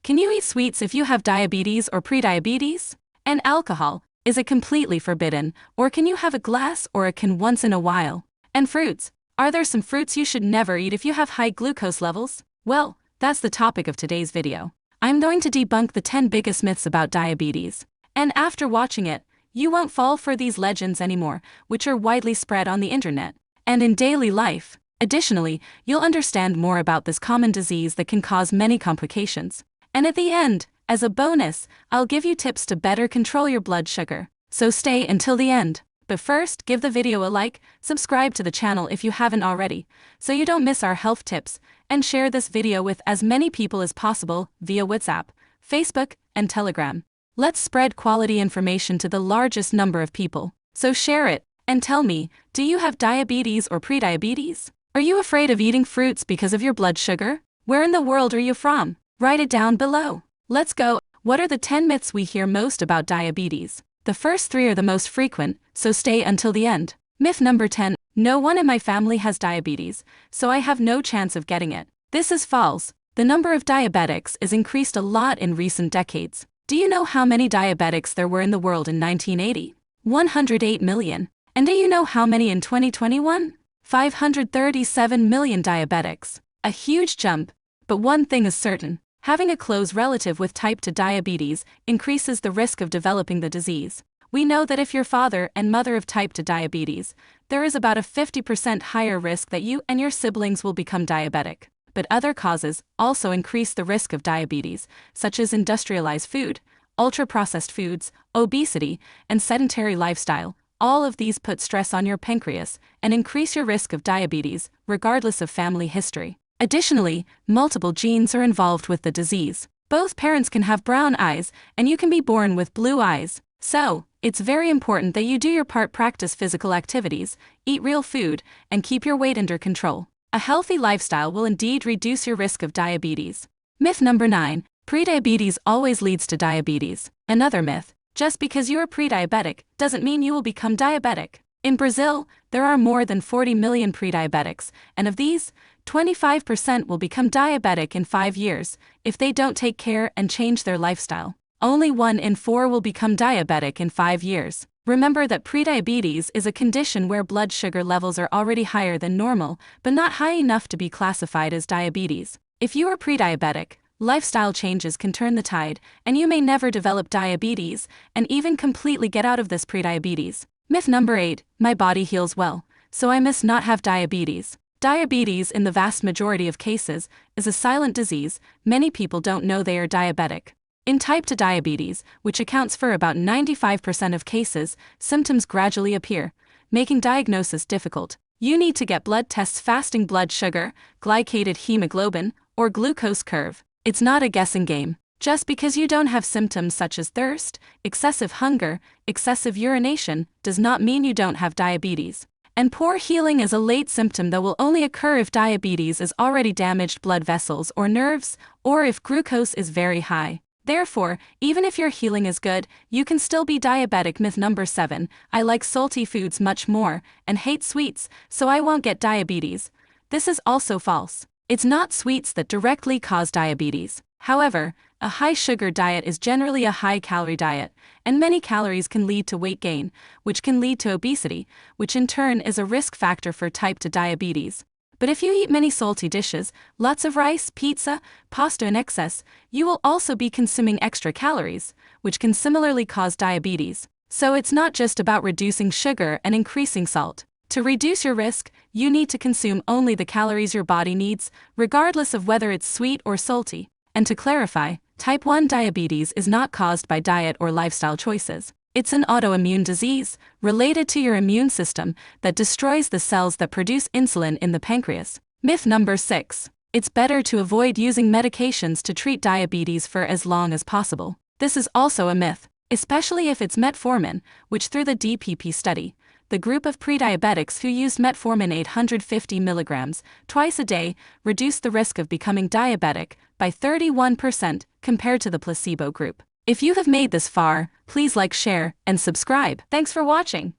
Can you eat sweets if you have diabetes or prediabetes? And alcohol, is it completely forbidden, or can you have a glass or a can once in a while? And fruits, are there some fruits you should never eat if you have high glucose levels? Well, that's the topic of today's video. I'm going to debunk the 10 biggest myths about diabetes. And after watching it, you won't fall for these legends anymore, which are widely spread on the internet and in daily life. Additionally, you'll understand more about this common disease that can cause many complications. And at the end, as a bonus, I'll give you tips to better control your blood sugar. So stay until the end. But first, give the video a like, subscribe to the channel if you haven't already, so you don't miss our health tips, and share this video with as many people as possible via WhatsApp, Facebook, and Telegram. Let's spread quality information to the largest number of people. So share it, and tell me, do you have diabetes or prediabetes? Are you afraid of eating fruits because of your blood sugar? Where in the world are you from? Write it down below. Let's go. What are the 10 myths we hear most about diabetes? The first 3 are the most frequent, so stay until the end. Myth number 10, no one in my family has diabetes, so I have no chance of getting it. This is false. The number of diabetics has increased a lot in recent decades. Do you know how many diabetics there were in the world in 1980? 108 million. And do you know how many in 2021? 537 million diabetics. A huge jump. But one thing is certain, having a close relative with type 2 diabetes increases the risk of developing the disease. We know that if your father and mother have type 2 diabetes, there is about a 50% higher risk that you and your siblings will become diabetic. But other causes also increase the risk of diabetes, such as industrialized food, ultra-processed foods, obesity, and sedentary lifestyle. All of these put stress on your pancreas and increase your risk of diabetes, regardless of family history. Additionally, multiple genes are involved with the disease. Both parents can have brown eyes, and you can be born with blue eyes. So, it's very important that you do your part, practice physical activities, eat real food, and keep your weight under control. A healthy lifestyle will indeed reduce your risk of diabetes. Myth number 9, prediabetes always leads to diabetes. Another myth, just because you are prediabetic doesn't mean you will become diabetic. In Brazil, there are more than 40 million prediabetics, and of these, 25% will become diabetic in 5 years if they don't take care and change their lifestyle. Only 1 in 4 will become diabetic in 5 years. Remember that prediabetes is a condition where blood sugar levels are already higher than normal, but not high enough to be classified as diabetes. If you are prediabetic, lifestyle changes can turn the tide, and you may never develop diabetes and even completely get out of this prediabetes. Myth number 8, my body heals well, so I must not have diabetes. Diabetes, in the vast majority of cases, is a silent disease. Many people don't know they are diabetic. In type 2 diabetes, which accounts for about 95% of cases, symptoms gradually appear, making diagnosis difficult. You need to get blood tests, fasting blood sugar, glycated hemoglobin, or glucose curve. It's not a guessing game. Just because you don't have symptoms such as thirst, excessive hunger, excessive urination, does not mean you don't have diabetes. And poor healing is a late symptom that will only occur if diabetes has already damaged blood vessels or nerves, or if glucose is very high. Therefore, even if your healing is good, you can still be diabetic. Myth number 7, I like salty foods much more, and hate sweets, so I won't get diabetes. This is also false. It's not sweets that directly cause diabetes. However, a high-sugar diet is generally a high-calorie diet, and many calories can lead to weight gain, which can lead to obesity, which in turn is a risk factor for type 2 diabetes. But if you eat many salty dishes, lots of rice, pizza, pasta in excess, you will also be consuming extra calories, which can similarly cause diabetes. So it's not just about reducing sugar and increasing salt. To reduce your risk, you need to consume only the calories your body needs, regardless of whether it's sweet or salty. And to clarify, type 1 diabetes is not caused by diet or lifestyle choices. It's an autoimmune disease, related to your immune system, that destroys the cells that produce insulin in the pancreas. Myth number 6, it's better to avoid using medications to treat diabetes for as long as possible. This is also a myth, especially if it's metformin, which through the DPP study, the group of prediabetics who used metformin 850 milligrams twice a day reduced the risk of becoming diabetic by 31% compared to the placebo group. If you have made this far, please like, share, and subscribe. Thanks for watching.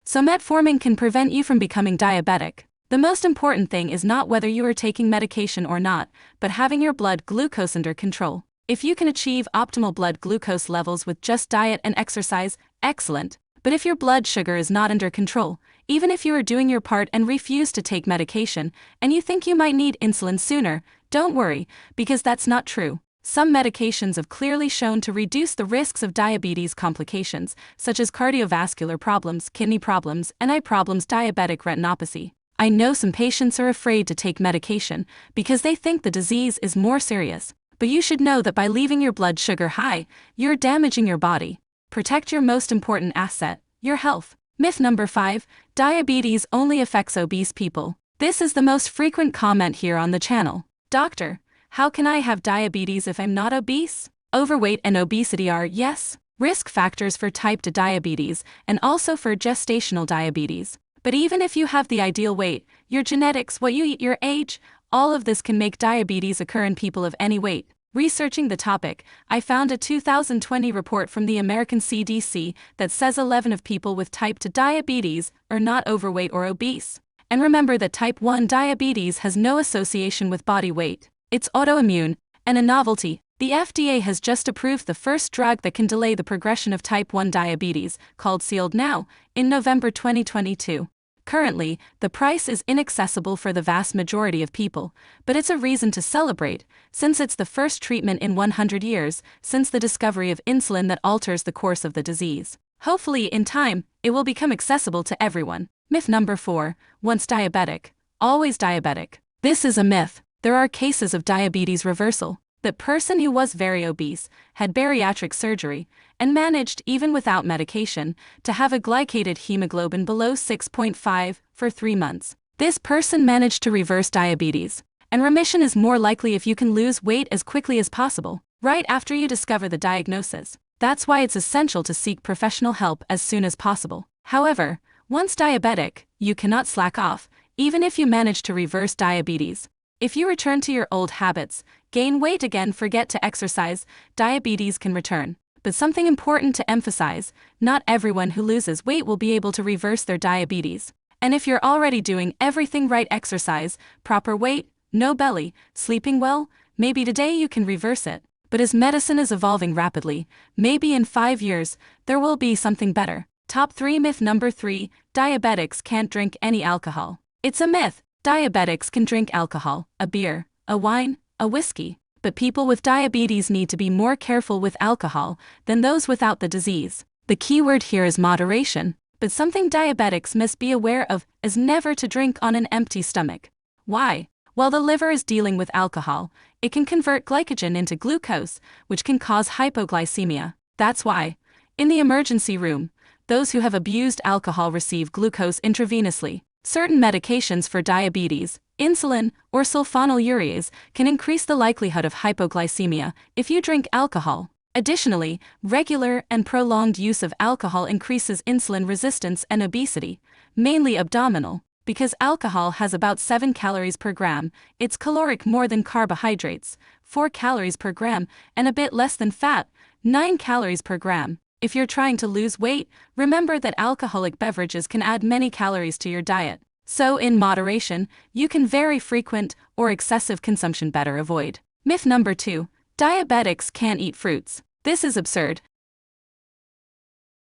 So metformin can prevent you from becoming diabetic. The most important thing is not whether you are taking medication or not, but having your blood glucose under control. If you can achieve optimal blood glucose levels with just diet and exercise, excellent. But if your blood sugar is not under control, even if you are doing your part and refuse to take medication, and you think you might need insulin sooner, don't worry, because that's not true. Some medications have clearly shown to reduce the risks of diabetes complications, such as cardiovascular problems, kidney problems, and eye problems, diabetic retinopathy. I know some patients are afraid to take medication because they think the disease is more serious. But you should know that by leaving your blood sugar high, you're damaging your body. Protect your most important asset, your health. Myth number 5, diabetes only affects obese people. This is the most frequent comment here on the channel. Doctor, how can I have diabetes if I'm not obese? Overweight and obesity are, yes, risk factors for type 2 diabetes and also for gestational diabetes. But even if you have the ideal weight, your genetics, what you eat, your age, all of this can make diabetes occur in people of any weight. Researching the topic, I found a 2020 report from the American CDC that says 11 of people with type 2 diabetes are not overweight or obese. And remember that type 1 diabetes has no association with body weight. It's autoimmune, and a novelty. The FDA has just approved the first drug that can delay the progression of type 1 diabetes, called Sealed Now, in November 2022. Currently, the price is inaccessible for the vast majority of people, but it's a reason to celebrate, since it's the first treatment in 100 years since the discovery of insulin that alters the course of the disease. Hopefully, in time, it will become accessible to everyone. Myth number 4, once diabetic, always diabetic. This is a myth. There are cases of diabetes reversal. That person who was very obese, had bariatric surgery, and managed, even without medication, to have a glycated hemoglobin below 6.5 for 3 months. This person managed to reverse diabetes, and remission is more likely if you can lose weight as quickly as possible, right after you discover the diagnosis. That's why it's essential to seek professional help as soon as possible. However, once diabetic, you cannot slack off, even if you manage to reverse diabetes. If you return to your old habits, gain weight again, forget to exercise, diabetes can return. But something important to emphasize, not everyone who loses weight will be able to reverse their diabetes. And if you're already doing everything right, exercise, proper weight, no belly, sleeping well, maybe today you can reverse it. But as medicine is evolving rapidly, maybe in 5 years, there will be something better. Top 3 myth number 3, diabetics can't drink any alcohol. It's a myth. Diabetics can drink alcohol, a beer, a wine, a whiskey, but people with diabetes need to be more careful with alcohol than those without the disease. The key word here is moderation, but something diabetics must be aware of is never to drink on an empty stomach. Why? While the liver is dealing with alcohol, it can convert glycogen into glucose, which can cause hypoglycemia. That's why, in the emergency room, those who have abused alcohol receive glucose intravenously. Certain medications for diabetes, insulin, or sulfonylureas, can increase the likelihood of hypoglycemia if you drink alcohol. Additionally, regular and prolonged use of alcohol increases insulin resistance and obesity, mainly abdominal. Because alcohol has about 7 calories per gram, it's caloric more than carbohydrates, 4 calories per gram, and a bit less than fat, 9 calories per gram. If you're trying to lose weight, remember that alcoholic beverages can add many calories to your diet. So in moderation, you can very frequent or excessive consumption better avoid. Myth number 2, diabetics can't eat fruits. This is absurd.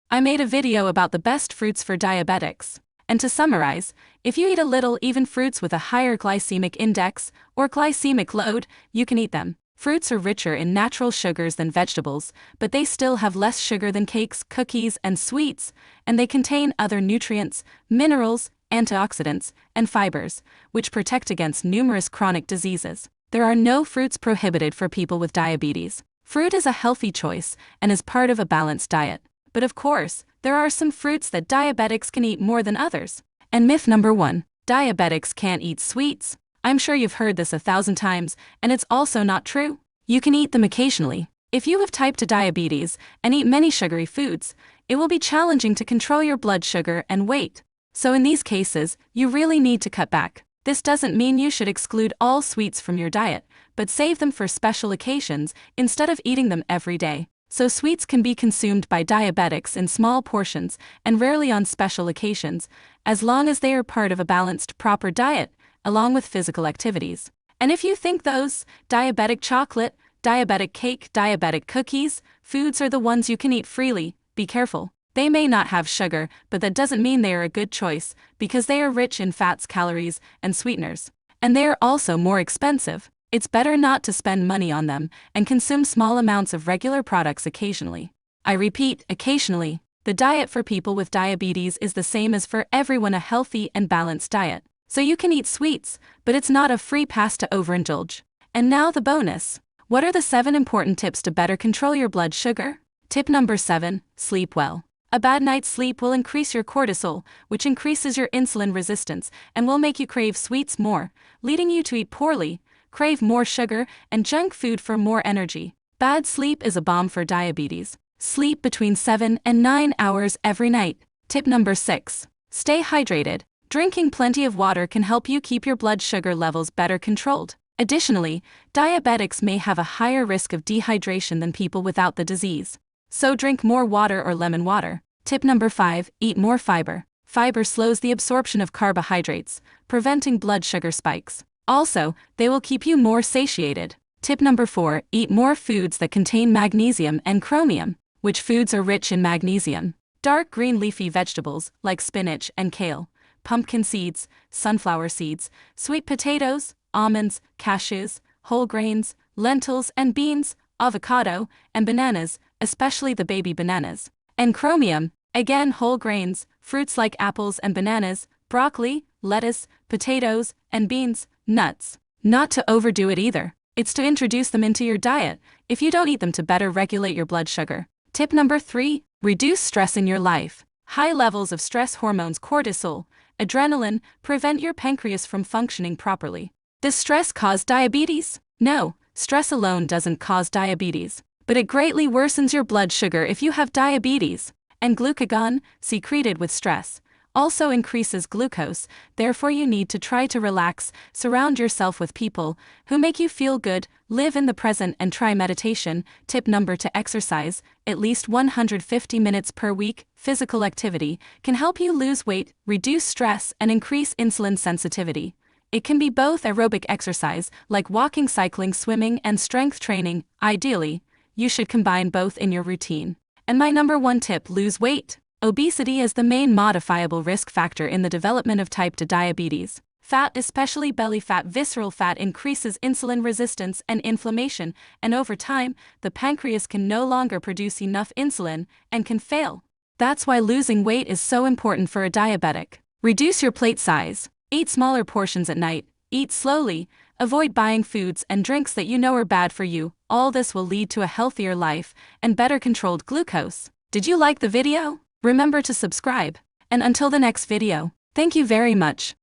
I made a video about the best fruits for diabetics. And to summarize, if you eat a little, even fruits with a higher glycemic index or glycemic load, you can eat them. Fruits are richer in natural sugars than vegetables, but they still have less sugar than cakes, cookies, and sweets, and they contain other nutrients, minerals, antioxidants, and fibers, which protect against numerous chronic diseases. There are no fruits prohibited for people with diabetes. Fruit is a healthy choice and is part of a balanced diet. But of course, there are some fruits that diabetics can eat more than others. And myth number 1, diabetics can't eat sweets. I'm sure you've heard this 1,000 times, and it's also not true. You can eat them occasionally. If you have type 2 diabetes and eat many sugary foods, it will be challenging to control your blood sugar and weight. So in these cases, you really need to cut back. This doesn't mean you should exclude all sweets from your diet, but save them for special occasions instead of eating them every day. so sweets can be consumed by diabetics in small portions and rarely on special occasions, as long as they are part of a balanced, proper diet, along with physical activities. And if you think those diabetic chocolate, diabetic cake, diabetic cookies, foods are the ones you can eat freely, be careful. They may not have sugar, but that doesn't mean they are a good choice, because they are rich in fats, calories, and sweeteners. And they are also more expensive. It's better not to spend money on them and consume small amounts of regular products occasionally. I repeat, occasionally. The diet for people with diabetes is the same as for everyone, a healthy and balanced diet. So you can eat sweets, but it's not a free pass to overindulge. And now the bonus. What are the 7 important tips to better control your blood sugar? Tip number 7, sleep well. A bad night's sleep will increase your cortisol, which increases your insulin resistance and will make you crave sweets more, leading you to eat poorly, crave more sugar and junk food for more energy. Bad sleep is a bomb for diabetes. Sleep between 7 and 9 hours every night. Tip number 6. Stay hydrated. Drinking plenty of water can help you keep your blood sugar levels better controlled. Additionally, diabetics may have a higher risk of dehydration than people without the disease. So drink more water or lemon water. Tip number 5. Eat more fiber. Fiber slows the absorption of carbohydrates, preventing blood sugar spikes. Also, they will keep you more satiated. Tip number 4. Eat more foods that contain magnesium and chromium. Which foods are rich in magnesium? Dark green leafy vegetables like spinach and kale, pumpkin seeds, sunflower seeds, sweet potatoes, almonds, cashews, whole grains, lentils and beans, avocado, and bananas, especially the baby bananas. And chromium, again whole grains, fruits like apples and bananas, broccoli, lettuce, potatoes, and beans, nuts. Not to overdo it either. It's to introduce them into your diet if you don't eat them to better regulate your blood sugar. Tip number 3. Reduce stress in your life. High levels of stress hormones cortisol, adrenaline, prevent your pancreas from functioning properly. Does stress cause diabetes? No, stress alone doesn't cause diabetes, but it greatly worsens your blood sugar if you have diabetes. And glucagon, secreted with stress, also increases glucose, therefore you need to try to relax, surround yourself with people who make you feel good, live in the present and try meditation. Tip number 2. Exercise, at least 150 minutes per week. Physical activity can help you lose weight, reduce stress and increase insulin sensitivity. It can be both aerobic exercise, like walking, cycling, swimming and strength training. Ideally, you should combine both in your routine. And my number 1 tip, lose weight. Obesity is the main modifiable risk factor in the development of type 2 diabetes. Fat, especially belly fat, visceral fat, increases insulin resistance and inflammation, and over time, the pancreas can no longer produce enough insulin and can fail. That's why losing weight is so important for a diabetic. Reduce your plate size. Eat smaller portions at night. Eat slowly. Avoid buying foods and drinks that you know are bad for you. All this will lead to a healthier life and better controlled glucose. Did you like the video? Remember to subscribe. And until the next video, thank you very much.